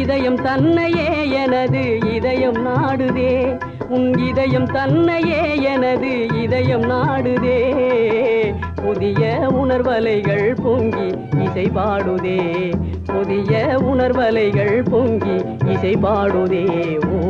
இதயம் தன்னையே எனது இதயம் நாடுதே உன் இதயம் தன்னையே எனது இதயம் நாடுதே புதிய உணர்வலைகள் பொங்கி இசை பாடுதே புதிய உணர்வலைகள் பொங்கி இசை பாடுதே ஓ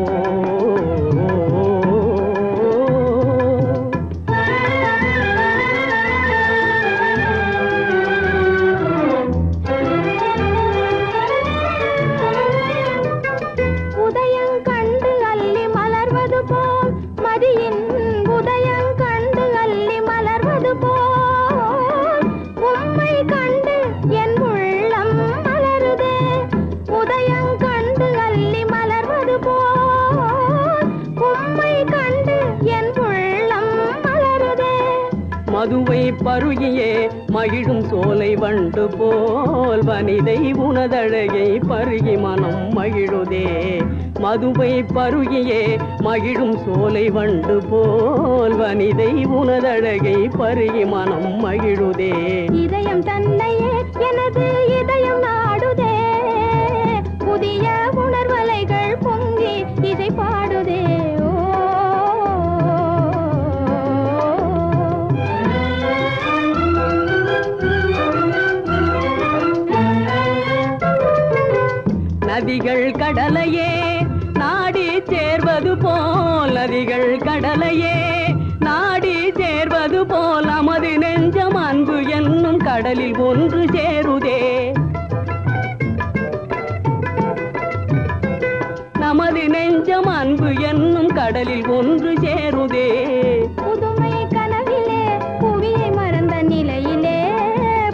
மதுவை பருகியே மகிழும் சோலை வண்டு போல் வனிதை உனதழகை பருகி மனம் மகிழுதே மதுவை பருகியே மகிழும் சோலை வண்டு போல் வனிதை உனதழகை பருகி மனம் மகிழுதே இதயம் தன்னையே எனது இதயம் நாடுதே புதிய உணர்வலைகள் பொங்கி இசை பாடுதே நதிகள் கடலையே நாடி சேர்வது போல் நதிகள் கடலையே நாடி சேர்வது போல் நமது நெஞ்சம் அன்பு என்னும் கடலில் ஒன்று சேருதே நமது நெஞ்சம் அன்பு என்னும் கடலில் ஒன்று சேருதே புதுமை கனவிலே புவியை மறந்த நிலையிலே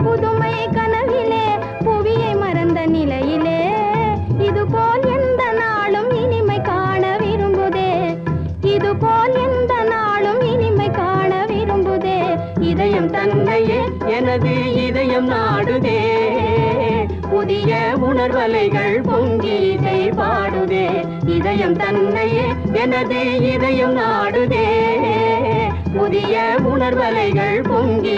புதுமை கனவிலே புவியை மறந்த நிலையிலே இதுபோல் எந்த நாளும் இனிமை காண விரும்புதே இதுபோல் எந்த நாளும் இனிமை காண விரும்புதே இதயம் தன்னையே எனது இதயம் நாடுதே புதிய உணர்வலைகள் பொங்கி இசை பாடுதே இதயம் தன்னையே எனது இதயம் நாடுதே புதிய உணர்வலைகள் பொங்கி